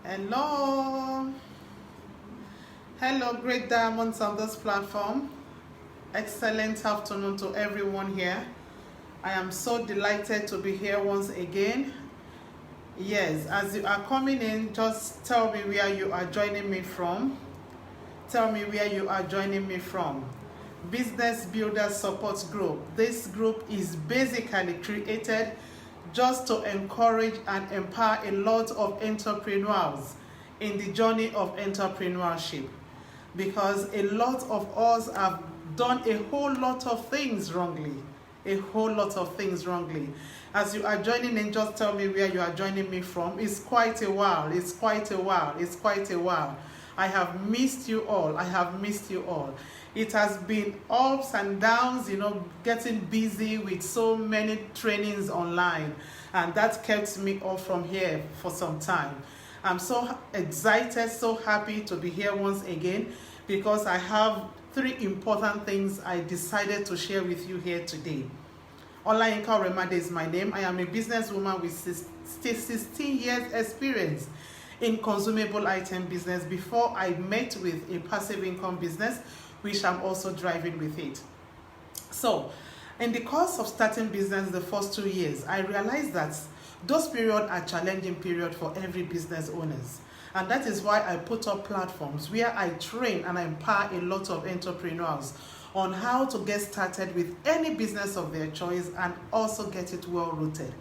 Hello. Hello, great diamonds on this platform. Excellent afternoon to everyone here. I am so delighted to be here once again. Yes, as you are coming in, just tell me where you are joining me from. Tell me where you are joining me from. Business Builders Support Group. This group is basically created just to encourage and empower a lot of entrepreneurs in the journey of entrepreneurship, because a lot of us have done a whole lot of things wrongly. As you are joining in, just tell me where you are joining me from. It's quite a while. I have missed you all. It has been ups and downs, getting busy with so many trainings online, and that kept me off from here for some time. I'm so excited, so happy to be here once again, because I have 3 important things I decided to share with you here today. Olayinka Oremade is my name. I am a businesswoman with 16 years experience in consumable item business before I met with a passive income business, which I'm also driving with it. So, in the course of starting business the first 2 years, I realized that those periods are challenging period for every business owners. And that is why I put up platforms where I train and empower a lot of entrepreneurs on how to get started with any business of their choice and also get it well rooted.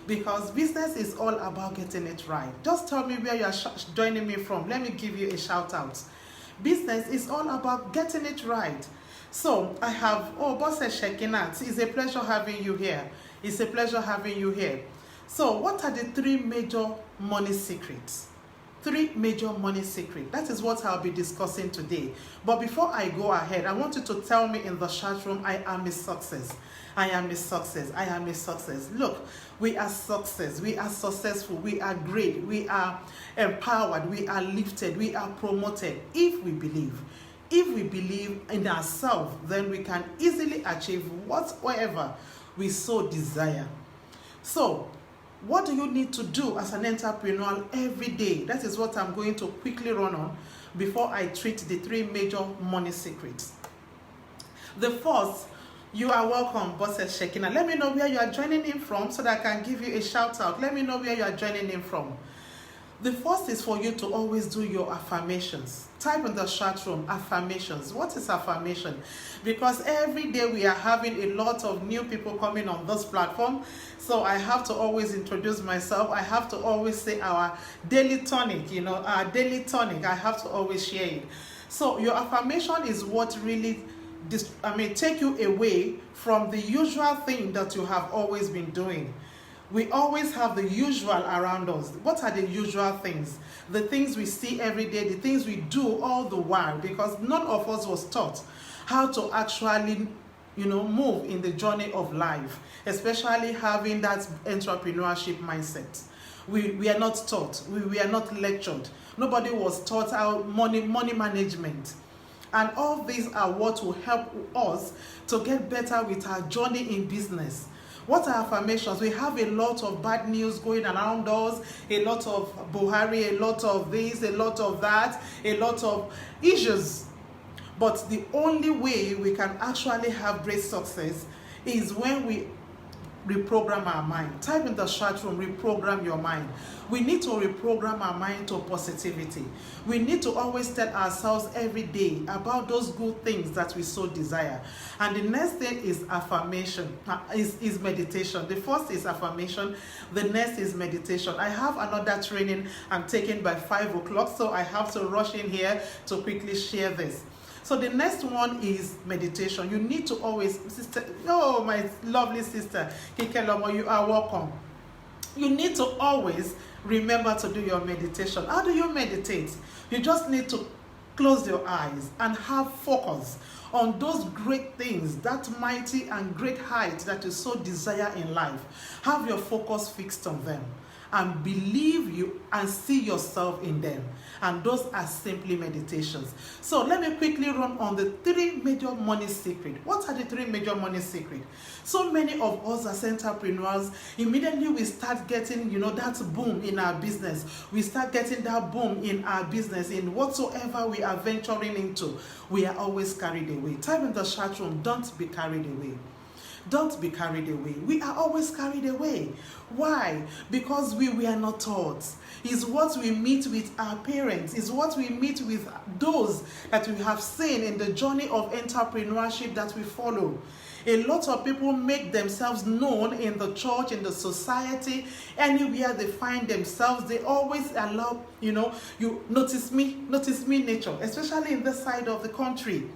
Because business is all about getting it right. Just tell me where you are joining me from. Let me give you a shout out. Business is all about getting it right. So I have, Boss Shekinat, it's a pleasure having you here. So what are the 3 major money secrets? 3 major money secrets. That is what I'll be discussing today. But before I go ahead, I want you to tell me in the chat room, I am a success. Look, we are success. We are successful. We are great. We are empowered. We are lifted. We are promoted. If we believe in ourselves, then we can easily achieve whatsoever we so desire. So, what do you need to do as an entrepreneur every day? That is what I'm going to quickly run on before I treat the 3 major money secrets. The first, you are welcome, Boss Shekina. Let me know where you are joining in from so that I can give you a shout out. Let me know where you are joining in from. The first is for you to always do your affirmations. Type in the chat room, affirmations. What is affirmation? Because every day we are having a lot of new people coming on this platform. So I have to always introduce myself. I have to always say our daily tonic, our daily tonic. I have to always share it. So your affirmation is what really take you away from the usual thing that you have always been doing. We always have the usual around us. What are the usual things? The things we see every day, the things we do all the while, because none of us was taught how to actually, move in the journey of life, especially having that entrepreneurship mindset. We are not taught. We are not lectured. Nobody was taught how money management. And all these are what will help us to get better with our journey in business. What are affirmations? We have a lot of bad news going around us, a lot of Buhari, a lot of this, a lot of that, a lot of issues. But the only way we can actually have great success is when we reprogram our mind. Type in the chat room, reprogram your mind. We need to reprogram our mind to positivity. We need to always tell ourselves every day about those good things that we so desire. And the next thing is affirmation, is meditation. The first is affirmation, the next is meditation. I have another training I'm taking by 5 o'clock, so I have to rush in here to quickly share this. So the next one is meditation. You need to always, my lovely sister, Kikelomo, you are welcome. You need to always remember to do your meditation. How do you meditate? You just need to close your eyes and have focus on those great things, that mighty and great height that you so desire in life. Have your focus fixed on them. and believe you and see yourself in them. And those are simply meditations. So let me quickly run on the 3 major money secrets. What are the 3 major money secrets? So many of us as entrepreneurs, immediately we start getting, that boom in our business. We start getting that boom in our business, in whatsoever we are venturing into. We are always carried away. Type in the chat room, don't be carried away. Don't be carried away. We are always carried away. Why? Because we were not taught. It's what we meet with our parents. It's what we meet with those that we have seen in the journey of entrepreneurship that we follow. A lot of people make themselves known in the church, in the society, anywhere they find themselves. They always allow, you notice me nature, especially in this side of the country.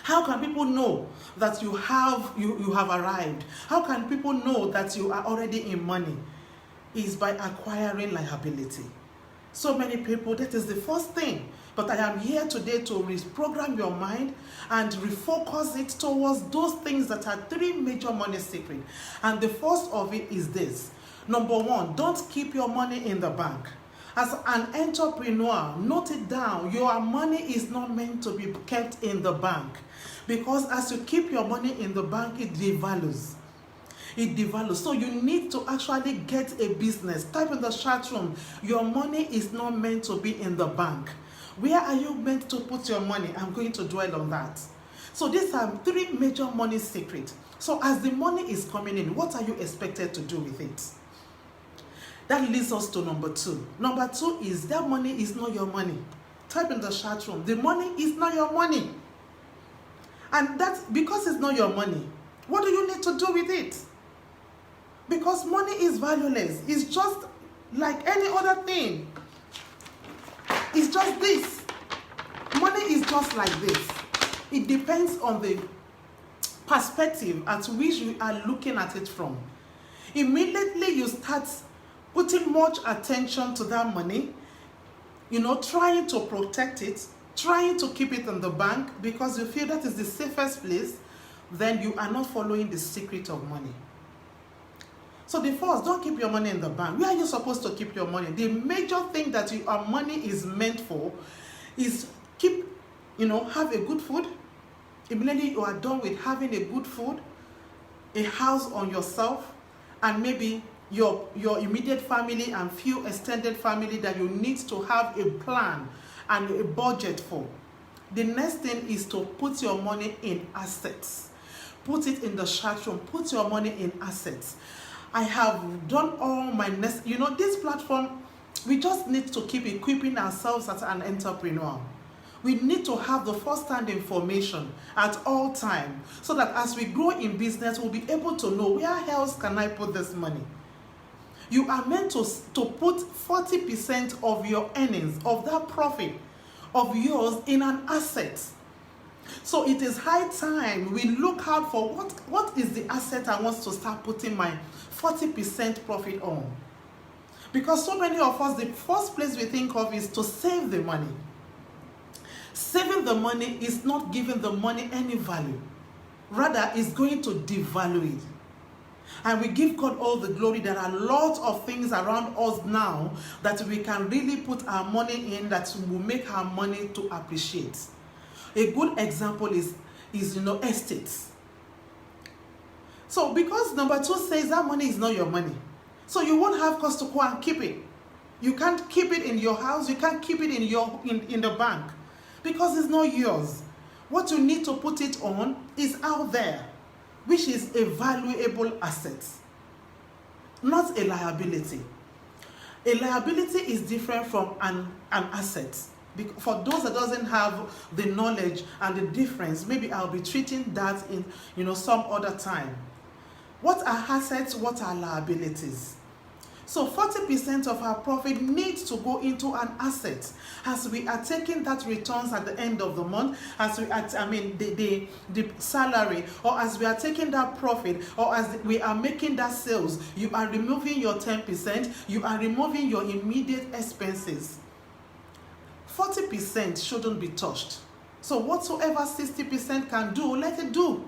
How can people know that you have arrived? How can people know that you are already in money? Is by acquiring liability. So many people, that is the first thing. But I am here today to reprogram your mind and refocus it towards those things that are 3 major money secrets. And the first of it is this. Number 1, don't keep your money in the bank. As an entrepreneur, note it down. Your money is not meant to be kept in the bank. Because as you keep your money in the bank, it devalues. It devalues. So you need to actually get a business. Type in the chat room, your money is not meant to be in the bank. Where are you meant to put your money? I'm going to dwell on that. So these are 3 major money secrets. So as the money is coming in, what are you expected to do with it? That leads us to number 2. Number 2 is that money is not your money. Type in the chat room, the money is not your money. And that's because it's not your money. What do you need to do with it? Because money is valueless. It's just like any other thing. It's just this. Money is just like this. It depends on the perspective at which you are looking at it from. Immediately you start putting much attention to that money, trying to protect it, trying to keep it in the bank because you feel that is the safest place, then you are not following the secret of money. So the first, don't keep your money in the bank. Where are you supposed to keep your money? The major thing that your money is meant for is have a good food. Immediately you are done with having a good food, a house on yourself, and maybe your immediate family and few extended family that you need to have a plan and a budget for. The next thing is to put your money in assets. Put it in the chat room. Put your money in assets. I have done all my this platform, we just need to keep equipping ourselves as an entrepreneur. We need to have the first-hand information at all times so that as we grow in business, we'll be able to know where else can I put this money. You are meant to put 40% of your earnings, of that profit of yours, in an asset. So it is high time we look out for what is the asset I want to start putting my 40% profit on. Because so many of us, the first place we think of is to save the money. Saving the money is not giving the money any value. Rather, it's going to devalue it. And we give God all the glory. There are lots of things around us now that we can really put our money in that will make our money to appreciate. A good example is estates. So because number 2 says that money is not your money, so you won't have cause to go and keep it. You can't keep it in your house. You can't keep it in the bank because it's not yours. What you need to put it on is out there, which is a valuable asset, not a liability. A liability is different from an asset. For those that doesn't have the knowledge and the difference, maybe I'll be treating that in some other time. What are assets? What are liabilities? So 40% of our profit needs to go into an asset as we are taking that returns at the end of the month, as we are, the salary, or as we are taking that profit, or as we are making that sales, you are removing your 10%, you are removing your immediate expenses. 40% shouldn't be touched. So whatsoever 60% can do, let it do.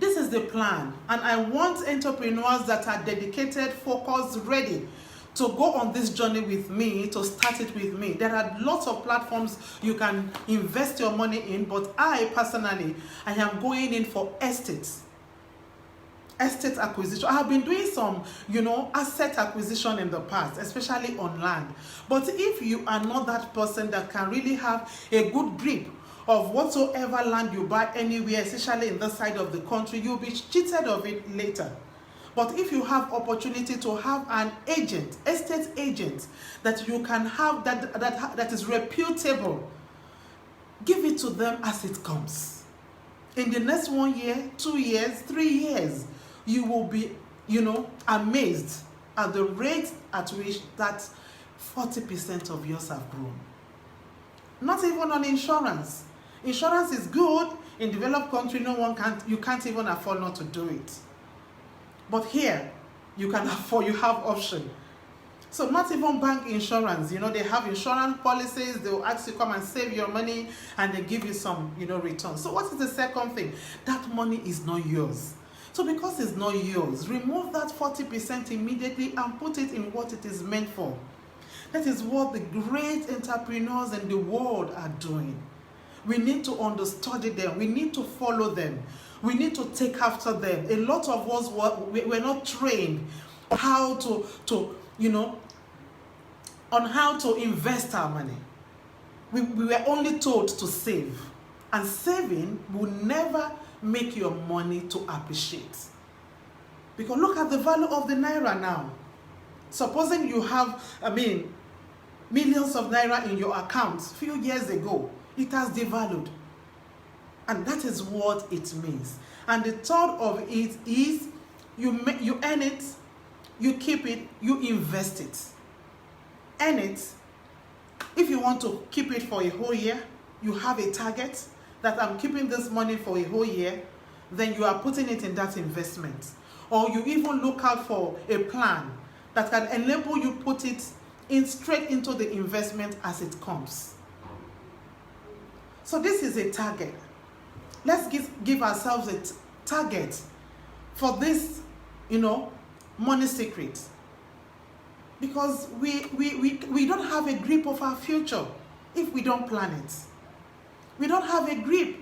This is the plan, and I want entrepreneurs that are dedicated, focused, ready to go on this journey with me, to start it with me. There are lots of platforms you can invest your money in, but I personally, I am going in for estates. Estate acquisition. I have been doing some, asset acquisition in the past, especially on land. But if you are not that person that can really have a good grip of whatsoever land you buy anywhere, especially in this side of the country, you'll be cheated of it later. But if you have opportunity to have an agent, estate agent, that you can have that is reputable, give it to them as it comes. In the next 1 year, 2 years, 3 years, you will be, amazed at the rate at which that 40% of yours have grown. Not even on insurance. Insurance is good. In developed country, you can't even afford not to do it. But here, you can afford, you have option. So not even bank insurance, they have insurance policies, they will ask you come and save your money, and they give you some, return. So what is the second thing? That money is not yours. So because it's not yours, remove that 40% immediately and put it in what it is meant for. That is what the great entrepreneurs in the world are doing. We need to understudy them. We need to follow them. We need to take after them. A lot of us were not trained on how on how to invest our money. We were only told to save. And saving will never make your money to appreciate. Because look at the value of the naira now. Supposing you have, millions of naira in your account a few years ago, it has devalued. And that is what it means. And the third of it is you earn it, you keep it, you invest it. Earn it. If you want to keep it for a whole year, you have a target that I'm keeping this money for a whole year, then you are putting it in that investment. Or you even look out for a plan that can enable you put it in straight into the investment as it comes. So this is a target. Let's give ourselves a target for this, money secret. Because we don't have a grip of our future if we don't plan it. We don't have a grip.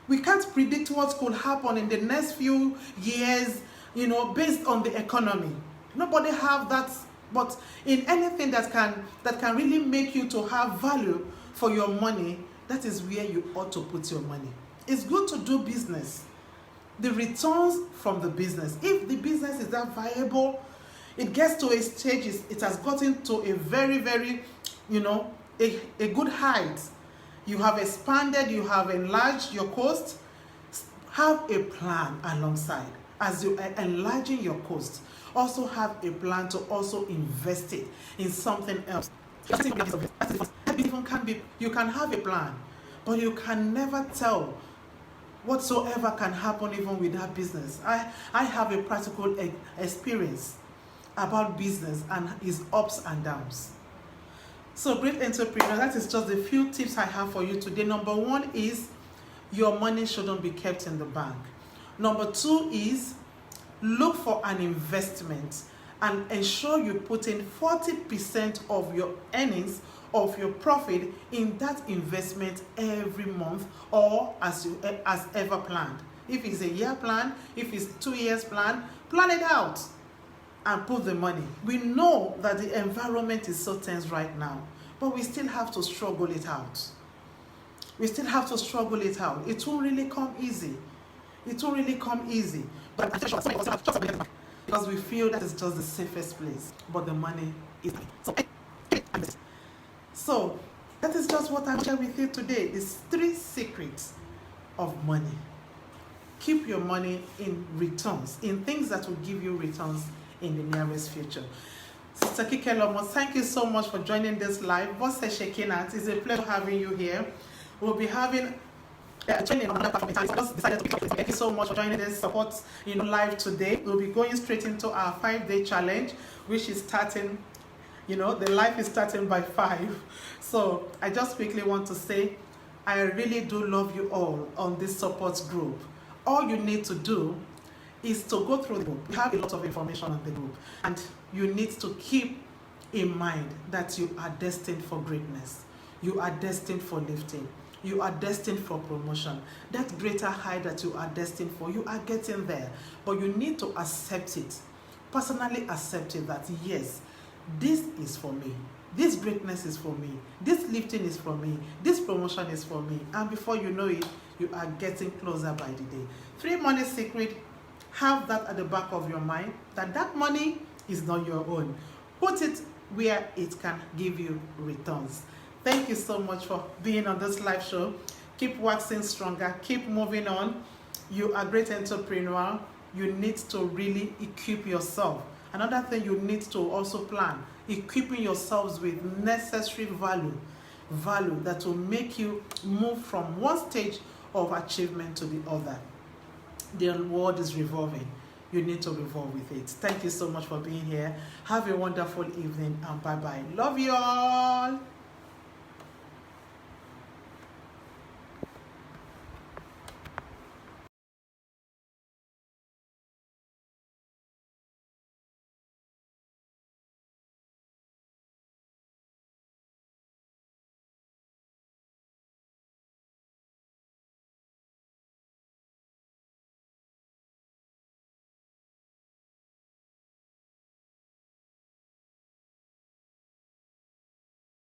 We can't predict what could happen in the next few years, based on the economy. Nobody have that. But in anything that can really make you to have value for your money, that is where you ought to put your money. It's good to do business. The returns from the business. If the business is that viable, it gets to a stage, it has gotten to a very, very, a good height. You have expanded, you have enlarged your coast. Have a plan alongside. As you are enlarging your coast, also have a plan to also invest it in something else. You can have a plan, but you can never tell whatsoever can happen even with that business. I have a practical experience about business and its ups and downs. So great entrepreneur, that is just a few tips I have for you today. Number 1 is your money shouldn't be kept in the bank. Number 2 is look for an investment and ensure you put in 40% of your earnings, of your profit in that investment every month, or as ever planned. If it's a year plan, if it's 2 years plan it out and put the money. We know that the environment is so tense right now, but we still have to struggle it out. It won't really come easy. But because we feel that is just the safest place, but the money is. So that is just what I'm sharing with you today. It's 3 secrets of money. Keep your money in returns, in things that will give you returns in the nearest future. Sister Kike Lomo, thank you so much for joining this live. Boss Shekinat, it's a pleasure having you here. We'll be having training on another platform. Just decided to be. Thank you so much for joining this support live today. We'll be going straight into our 5-day challenge, which is starting. The life is starting by 5. So I just quickly want to say, I really do love you all on this support group. All you need to do is to go through the book. We have a lot of information on the book, and you need to keep in mind that you are destined for greatness. You are destined for lifting. You are destined for promotion. That greater high that you are destined for, you are getting there. But you need to accept it. Personally accept it that yes, this is for me. This greatness is for me. This lifting is for me. This promotion is for me. And before you know it, you are getting closer by the day. 3 money secret. Have that at the back of your mind, that money is not your own. Put it where it can give you returns. Thank you so much for being on this live show. Keep waxing stronger. Keep moving on. You are a great entrepreneur. You need to really equip yourself. Another thing you need to also plan, equipping yourselves with necessary value that will make you move from one stage of achievement to the other. The world is revolving. You need to revolve with it. Thank you so much for being here. Have a wonderful evening and bye-bye. Love you all.